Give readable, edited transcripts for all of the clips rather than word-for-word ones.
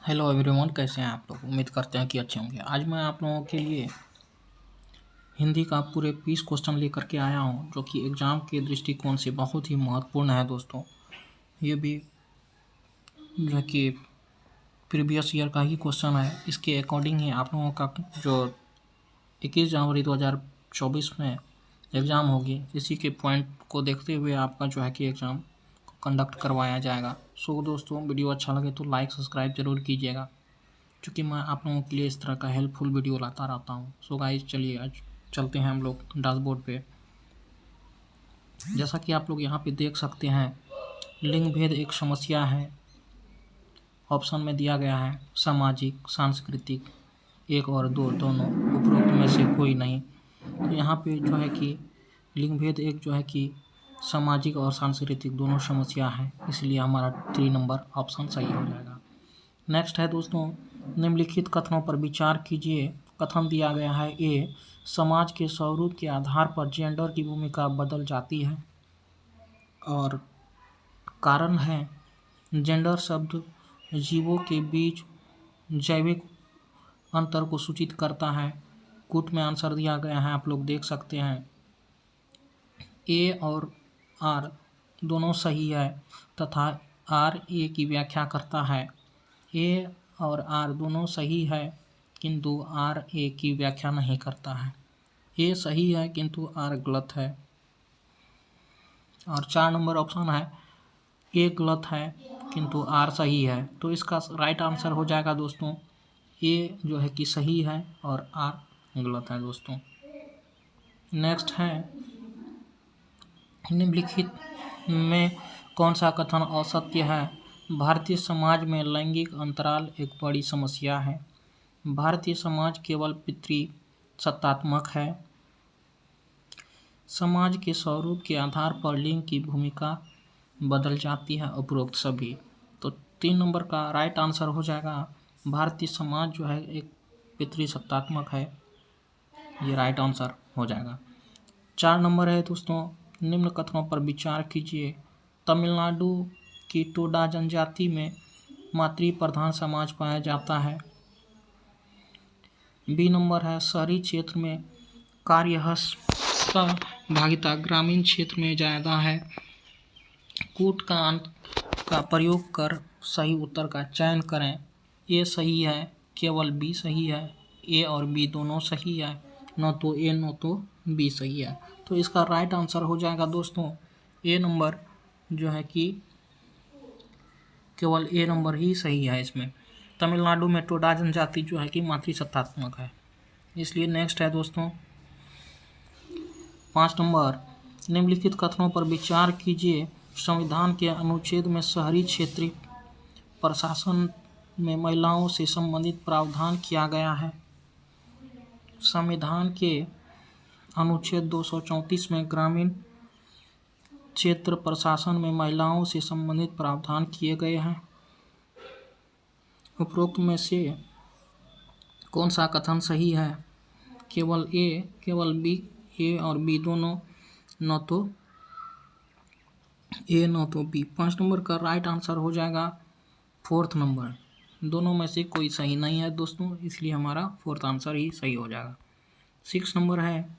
Hello everyone, कैसे हैं आप लोग। उम्मीद करते हैं कि अच्छे होंगे। आज मैं आप लोगों के लिए हिंदी का पूरे 20 क्वेश्चन लेकर के आया हूं, जो कि एग्ज़ाम के दृष्टिकोण से बहुत ही महत्वपूर्ण है दोस्तों। ये भी जो है कि प्रीवियस ईयर का ही क्वेश्चन है। इसके अकॉर्डिंग ही आप लोगों का जो 21 जनवरी 2024 में एग्ज़ाम होगी, इसी के पॉइंट को देखते हुए आपका जो है कि एग्ज़ाम कंडक्ट करवाया जाएगा। सो दोस्तों, वीडियो अच्छा लगे तो लाइक सब्सक्राइब जरूर कीजिएगा, क्योंकि मैं आप लोगों के लिए इस तरह का हेल्पफुल वीडियो लाता रहता हूँ। सो गाइस, चलिए आज चलते हैं हम लोग डैशबोर्ड पे। जैसा कि आप लोग यहाँ पे देख सकते हैं, लिंग भेद एक समस्या है। ऑप्शन में दिया गया है सामाजिक, सांस्कृतिक, एक और दो दोनों, उपरोक्त में से कोई नहीं। तो यहाँ पे जो है कि लिंग भेद एक जो है कि सामाजिक और सांस्कृतिक दोनों समस्या है, इसलिए हमारा 3 नंबर ऑप्शन सही हो जाएगा। नेक्स्ट है दोस्तों, निम्नलिखित कथनों पर विचार कीजिए। कथन दिया गया है ए, समाज के स्वरूप के आधार पर जेंडर की भूमिका बदल जाती है। और कारण है, जेंडर शब्द जीवों के बीच जैविक अंतर को सूचित करता है। कूट में आंसर दिया गया है, आप लोग देख सकते हैं। ए और आर दोनों सही है तथा आर ए की व्याख्या करता है। ए और आर दोनों सही है, किंतु आर ए की व्याख्या नहीं करता है। ए सही है किंतु आर गलत है। और 4 नंबर ऑप्शन है, ए गलत है किंतु आर सही है। तो इसका राइट आंसर हो जाएगा दोस्तों, ए जो है कि सही है और आर गलत है दोस्तों। नेक्स्ट है, निम्नलिखित में कौन सा कथन असत्य है। भारतीय समाज में लैंगिक अंतराल एक बड़ी समस्या है। भारतीय समाज केवल पितृसत्तात्मक है। समाज के स्वरूप के आधार पर लिंग की भूमिका बदल जाती है, उपरोक्त सभी। तो 3 नंबर का राइट आंसर हो जाएगा, भारतीय समाज जो है एक पितृसत्तात्मक है। ये राइट आंसर हो जाएगा। 4 नंबर है दोस्तों, निम्न कथनों पर विचार कीजिए। तमिलनाडु की टोडा जनजाति में मातृ प्रधान समाज पाया जाता है। बी नंबर है, शहरी क्षेत्र में कार्यहस्त सहभागिता ग्रामीण क्षेत्र में ज़्यादा है। कूट का अंक का प्रयोग कर सही उत्तर का चयन करें। ए सही है, केवल बी सही है। ए और बी दोनों सही है, न तो ए न तो बी सही है। तो इसका राइट आंसर हो जाएगा दोस्तों ए नंबर, जो है कि केवल ए नंबर ही सही है इसमें। तमिलनाडु में टोडा जनजाति जो है कि मातृसत्तात्मक है, इसलिए। नेक्स्ट है दोस्तों 5 नंबर, निम्नलिखित कथनों पर विचार कीजिए। संविधान के अनुच्छेद में शहरी क्षेत्रीय प्रशासन में महिलाओं से संबंधित प्रावधान किया गया है। संविधान के अनुच्छेद 234 में ग्रामीण क्षेत्र प्रशासन में महिलाओं से संबंधित प्रावधान किए गए हैं। उपरोक्त में से कौन सा कथन सही है। केवल ए, केवल बी, ए और बी दोनों, न तो ए न तो बी। 5 नंबर का राइट आंसर हो जाएगा 4th नंबर। दोनों में से कोई सही नहीं है दोस्तों, इसलिए हमारा 4th आंसर ही सही हो जाएगा। 6 नंबर है,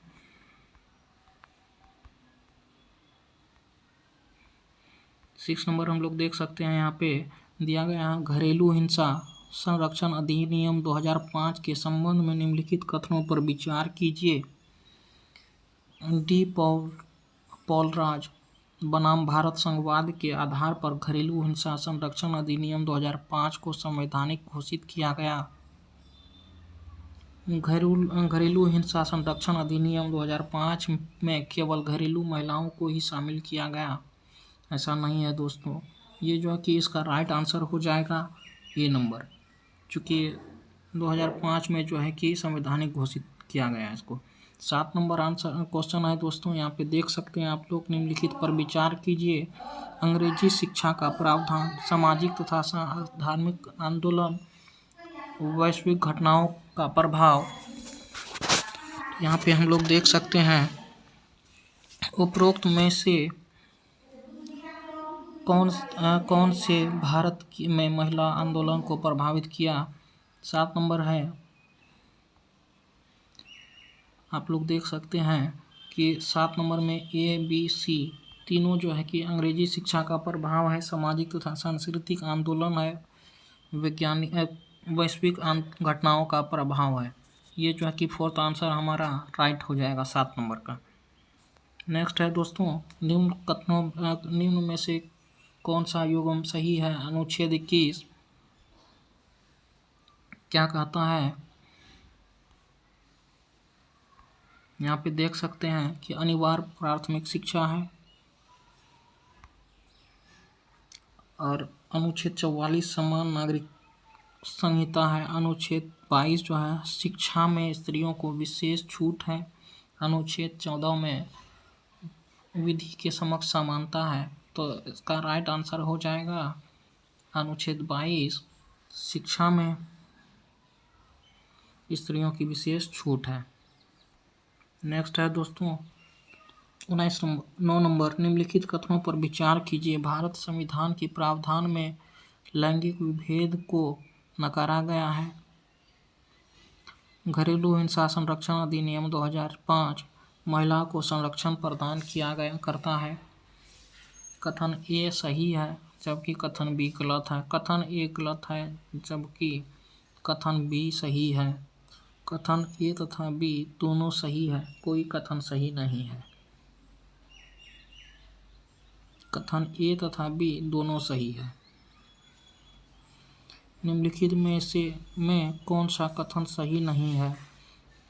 6 नंबर हम लोग देख सकते हैं, यहाँ पे दिया गया है घरेलू हिंसा संरक्षण अधिनियम 2005 के संबंध में निम्नलिखित कथनों पर विचार कीजिए। डी पॉलराज बनाम भारत संघवाद के आधार पर घरेलू हिंसा संरक्षण अधिनियम 2005 को संवैधानिक घोषित किया गया। घरेलू हिंसा संरक्षण अधिनियम 2005 में केवल घरेलू महिलाओं को ही शामिल किया गया, ऐसा नहीं है दोस्तों। ये जो है कि इसका राइट आंसर हो जाएगा ए नंबर, चूँकि 2005 में जो है कि संवैधानिक घोषित किया गया इसको। 7 नंबर आंसर क्वेश्चन है दोस्तों, यहाँ पे देख सकते हैं आप लोग। निम्नलिखित पर विचार कीजिए। अंग्रेजी शिक्षा का प्रावधान सामाजिक तथा धार्मिक आंदोलन, वैश्विक घटनाओं का प्रभाव। यहाँ पे हम लोग देख सकते हैं, उपरोक्त में से कौन से भारत में महिला आंदोलन को प्रभावित किया? 7 नंबर है, आप लोग देख सकते हैं कि 7 नंबर में ABC तीनों जो है कि अंग्रेजी शिक्षा का प्रभाव है, सामाजिक तथा सांस्कृतिक आंदोलन है, वैश्विक घटनाओं का प्रभाव है। ये जो है कि 4th आंसर हमारा राइट हो जाएगा 7 नंबर का। नेक्स्ट है दोस्तों, निम्न में से कौन सा युग्म सही है? अनुच्छेद 21 क्या कहता है? यहाँ पे देख सकते हैं कि अनिवार्य प्राथमिक शिक्षा है, और अनुच्छेद 44 समान नागरिक संहिता है। अनुच्छेद 22 जो है शिक्षा में स्त्रियों को विशेष छूट है। अनुच्छेद 14 में विधि के समक्ष समानता है। तो इसका राइट आंसर हो जाएगा अनुच्छेद 22, शिक्षा में स्त्रियों की विशेष छूट है। नेक्स्ट है दोस्तों 9 नंबर, निम्नलिखित कथनों पर विचार कीजिए। भारत संविधान के प्रावधान में लैंगिक विभेद को नकारा गया है। घरेलू हिंसा संरक्षण अधिनियम 2005 महिला को संरक्षण प्रदान किया गया करता है। कथन ए सही है जबकि कथन बी गलत है। कथन ए गलत है जबकि कथन बी सही है। कथन ए तथा बी दोनों सही है, कोई कथन सही नहीं है। कथन ए तथा बी दोनों सही है। निम्नलिखित में कौन सा कथन सही नहीं है?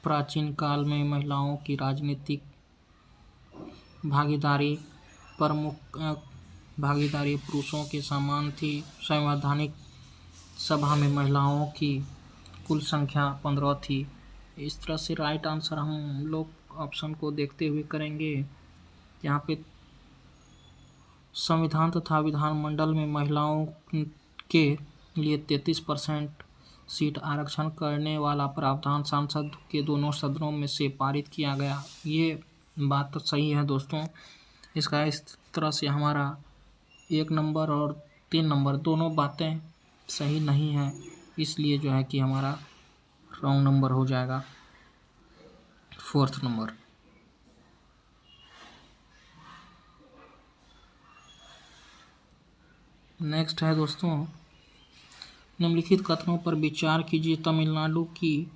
प्राचीन काल में महिलाओं की राजनीतिक भागीदारी पुरुषों के समान थी। संवैधानिक सभा में महिलाओं की कुल संख्या 15 थी। इस तरह से राइट आंसर हम लोग ऑप्शन को देखते हुए करेंगे। यहाँ पे संविधान तथा विधानमंडल में महिलाओं के लिए 33% सीट आरक्षण करने वाला प्रावधान संसद के दोनों सदनों में से पारित किया गया। ये बात तो सही है दोस्तों। इसका इस तरह से हमारा 1 नंबर और 3 नंबर दोनों बातें सही नहीं हैं, इसलिए जो है कि हमारा रॉन्ग नंबर हो जाएगा 4th नंबर। नेक्स्ट है दोस्तों, निम्नलिखित कथनों पर विचार कीजिए। तमिलनाडु की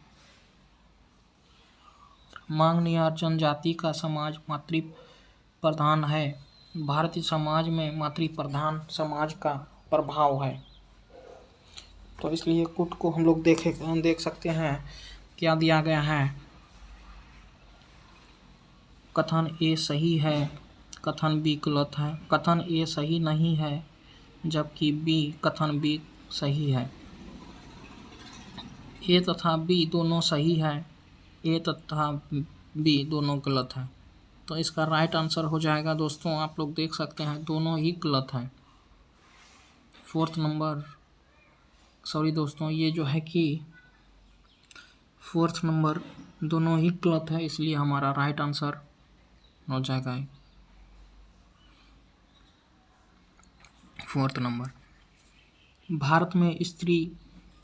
मांगनियार जनजाति का समाज मातृ प्रधान है। भारतीय समाज में मातृ प्रधान समाज का प्रभाव है, तो इसलिए कुट को हम लोग देख सकते हैं क्या दिया गया है। कथन ए सही है, कथन बी गलत है। कथन ए सही नहीं है जबकि कथन बी सही है। ए तथा बी दोनों सही है, ए तथा बी दोनों गलत है। तो इसका राइट आंसर हो जाएगा दोस्तों, आप लोग देख सकते हैं दोनों ही गलत है। 4th नंबर, सॉरी दोस्तों, ये जो है कि 4th नंबर दोनों ही गलत है, इसलिए हमारा राइट आंसर हो जाएगा 4th नंबर। भारत में स्त्री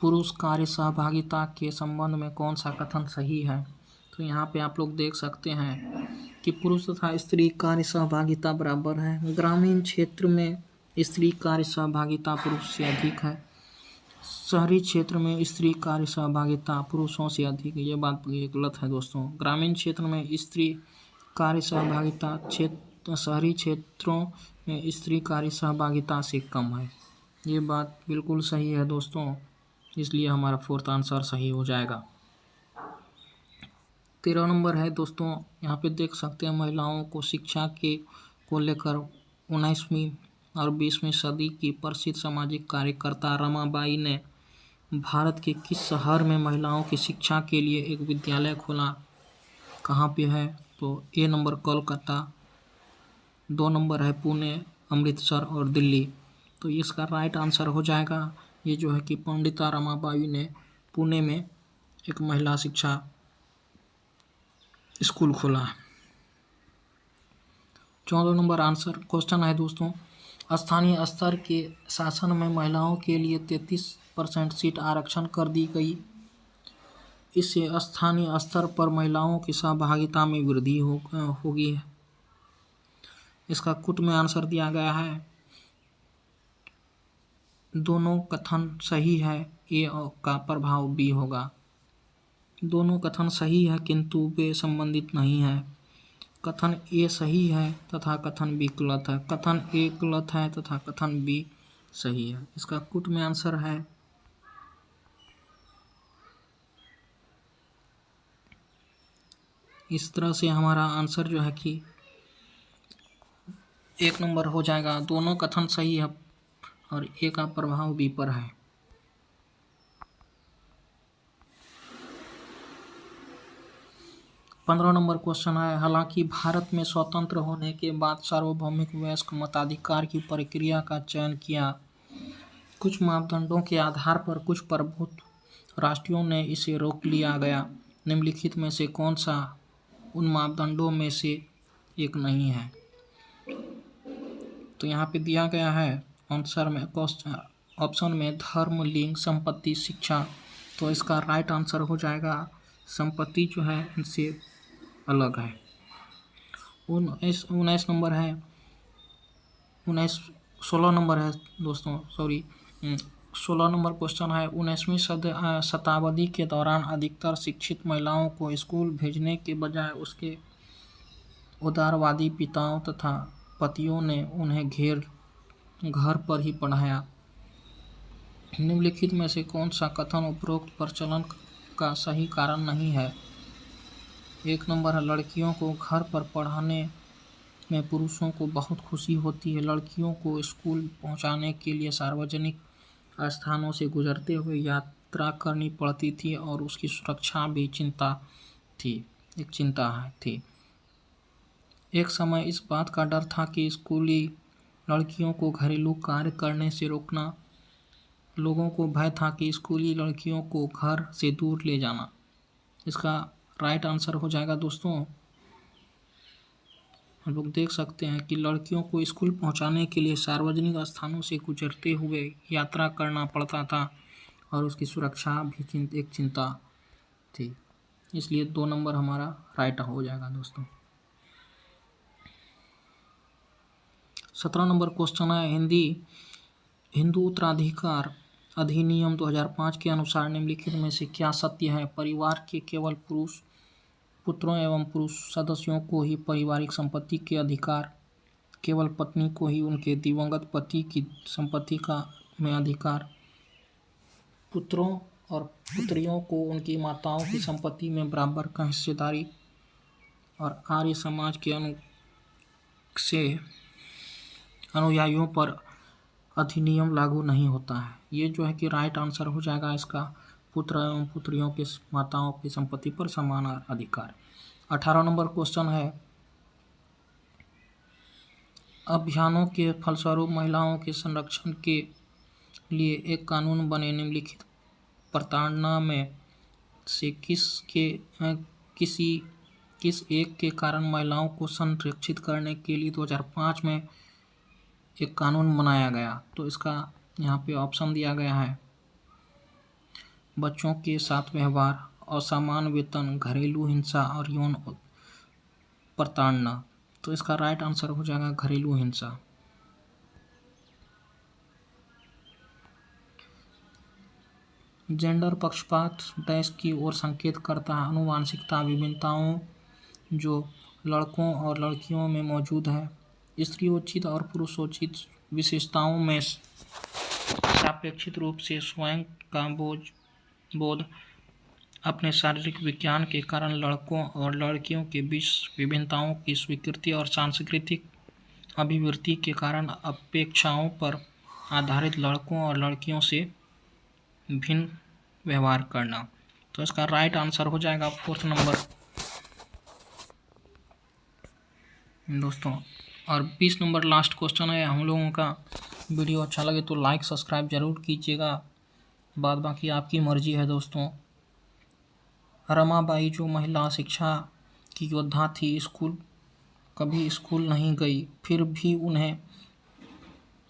पुरुष कार्य सहभागिता के संबंध में कौन सा कथन सही है? तो यहाँ पे आप लोग देख सकते हैं कि पुरुष तथा स्त्री कार्य सहभागिता बराबर है। ग्रामीण क्षेत्र में स्त्री कार्य सहभागिता पुरुष से अधिक है। शहरी क्षेत्र में स्त्री कार्य सहभागिता पुरुषों से अधिक है। ये बात गलत है दोस्तों। ग्रामीण क्षेत्र में स्त्री कार्य सहभागिता शहरी क्षेत्रों में स्त्री कार्य सहभागिता से कम है। ये बात बिल्कुल सही है दोस्तों, इसलिए हमारा 4th आंसर सही हो जाएगा। 13 नंबर है दोस्तों, यहाँ पे देख सकते हैं महिलाओं को शिक्षा को लेकर 19वीं और 20वीं सदी की प्रसिद्ध सामाजिक कार्यकर्ता रमाबाई ने भारत के किस शहर में महिलाओं की शिक्षा के लिए एक विद्यालय खोला? कहाँ पे है? तो ए नंबर कोलकाता, 2 नंबर है पुणे, अमृतसर और दिल्ली। तो इसका राइट आंसर हो जाएगा ये जो है कि पंडिता रमाबाई ने पुणे में एक महिला शिक्षा स्कूल खोला। 14 नंबर आंसर क्वेश्चन है दोस्तों, स्थानीय स्तर के शासन में महिलाओं के लिए 33% सीट आरक्षण कर दी गई। इससे स्थानीय स्तर पर महिलाओं की सहभागिता में वृद्धि होगी। इसका कुट में आंसर दिया गया है। दोनों कथन सही है, ए का प्रभाव बी होगा। दोनों कथन सही है किंतु वे संबंधित नहीं है। कथन ए सही है तथा कथन बी गलत है। कथन ए गलत है तथा कथन बी सही है। इसका कुट में आंसर है। इस तरह से हमारा आंसर जो है कि 1 नंबर हो जाएगा। दोनों कथन सही है और ए का प्रभाव बी पर है। 15 नंबर क्वेश्चन है। हालांकि भारत में स्वतंत्र होने के बाद सार्वभौमिक वयस्क मताधिकार की प्रक्रिया का चयन किया, कुछ मापदंडों के आधार पर कुछ प्रभुत्व राष्ट्रों ने इसे रोक लिया गया। निम्नलिखित में से कौन सा उन मापदंडों में से एक नहीं है? तो यहाँ पे दिया गया है आंसर में, ऑप्शन में धर्म, लिंग, संपत्ति, शिक्षा। तो इसका राइट आंसर हो जाएगा संपत्ति जो है इनसे अलग है। 19 नंबर है, 16 नंबर है दोस्तों, सॉरी 16 नंबर क्वेश्चन है। 19वीं शताब्दी के दौरान अधिकतर शिक्षित महिलाओं को स्कूल भेजने के बजाय उसके उदारवादी पिताओं तथा पतियों ने उन्हें घर पर ही पढ़ाया। निम्नलिखित में से कौन सा कथन उपरोक्त प्रचलन का सही कारण नहीं है? 1 नंबर है, लड़कियों को घर पर पढ़ाने में पुरुषों को बहुत खुशी होती है। लड़कियों को स्कूल पहुंचाने के लिए सार्वजनिक स्थानों से गुजरते हुए यात्रा करनी पड़ती थी और उसकी सुरक्षा भी चिंता थी। एक समय इस बात का डर था कि स्कूली लड़कियों को घरेलू कार्य करने से रोकना। लोगों को भय था कि स्कूली लड़कियों को घर से दूर ले जाना। इसका राइट आंसर हो जाएगा दोस्तों। हम लोग देख सकते हैं कि लड़कियों को स्कूल पहुंचाने के लिए सार्वजनिक स्थानों से गुजरते हुए यात्रा करना पड़ता था और उसकी सुरक्षा भी एक चिंता थी। इसलिए 2 नंबर हमारा राइट हो जाएगा दोस्तों। 17 नंबर क्वेश्चन है। हिंदू उत्तराधिकार अधिनियम 2005 के अनुसार निम्नलिखित में से क्या सत्य है? परिवार के केवल पुत्रों एवं पुरुष सदस्यों को ही पारिवारिक संपत्ति के अधिकार, केवल पत्नी को ही उनके दिवंगत पति की संपत्ति में अधिकार, पुत्रों और पुत्रियों को उनकी माताओं की संपत्ति में बराबर का हिस्सेदारी, और आर्य समाज के अनुयायियों पर अधिनियम लागू नहीं होता है। ये जो है कि राइट आंसर हो जाएगा इसका, पुत्र एवं पुत्रियों के माताओं की संपत्ति पर समान अधिकार। 18 नंबर क्वेश्चन है। अभियानों के फलस्वरूप महिलाओं के संरक्षण के लिए एक कानून बने। निम्नलिखित प्रताड़ना में से किस एक के कारण महिलाओं को संरक्षित करने के लिए 2005 में एक कानून बनाया गया? तो इसका यहाँ पे ऑप्शन दिया गया है। बच्चों के साथ व्यवहार, असमान वेतन, घरेलू हिंसा और यौन प्रताड़ना। तो इसका राइट आंसर हो जाएगा घरेलू हिंसा। जेंडर पक्षपात डैश की ओर संकेत करता है। आनुवांशिकता विभिन्नताओं जो लड़कों और लड़कियों में मौजूद है। स्त्रीयोचित और पुरुषोचित विशेषताओं में सापेक्षित रूप से स्वयं का बोध अपने शारीरिक विज्ञान के कारण लड़कों और लड़कियों के बीच विभिन्नताओं की स्वीकृति और सांस्कृतिक अभिवृत्ति के कारण अपेक्षाओं पर आधारित लड़कों और लड़कियों से भिन्न व्यवहार करना। तो इसका राइट आंसर हो जाएगा 4 नंबर दोस्तों। और 20 नंबर लास्ट क्वेश्चन है हम लोगों का। वीडियो अच्छा लगे तो लाइक सब्सक्राइब जरूर कीजिएगा, बाद बाकी आपकी मर्जी है दोस्तों। रमाबाई जो महिला शिक्षा की योद्धा थी, कभी स्कूल नहीं गई, फिर भी उन्हें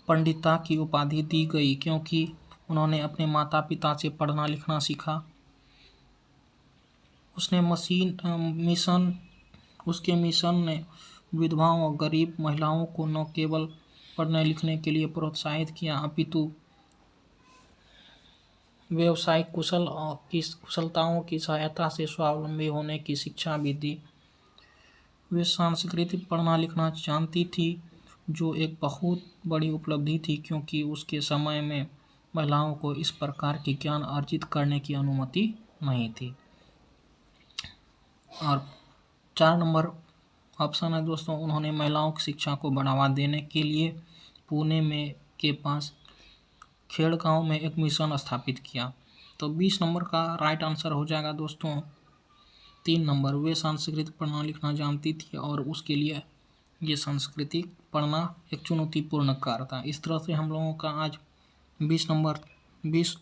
पंडिता की उपाधि दी गई क्योंकि उन्होंने अपने माता पिता से पढ़ना लिखना सीखा। उसके मिशन ने विधवाओं और गरीब महिलाओं को न केवल पढ़ने लिखने के लिए प्रोत्साहित किया अपितु व्यावसायिक कुशलताओं की सहायता से स्वावलंबी होने की शिक्षा भी दी। वे सांस्कृतिक पढ़ना लिखना जानती थी, जो एक बहुत बड़ी उपलब्धि थी क्योंकि उसके समय में महिलाओं को इस प्रकार की ज्ञान अर्जित करने की अनुमति नहीं थी। और 4 नंबर ऑप्शन है दोस्तों, उन्होंने महिलाओं की शिक्षा को बढ़ावा देने के लिए पुणे में के पास खेड़ गांव में एक मिशन स्थापित किया। तो 20 नंबर का राइट आंसर हो जाएगा दोस्तों 3 नंबर। वे सांस्कृतिक पढ़ना लिखना जानती थी और उसके लिए ये सांस्कृतिक पढ़ना एक चुनौतीपूर्ण कार्य था। इस तरह से हम लोगों का आज 20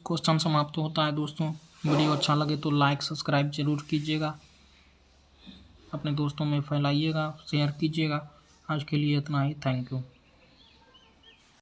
क्वेश्चन समाप्त होता है दोस्तों। वीडियो अच्छा लगे तो लाइक सब्सक्राइब जरूर कीजिएगा, अपने दोस्तों में फैलाइएगा, शेयर कीजिएगा। आज के लिए इतना ही, थैंक यू।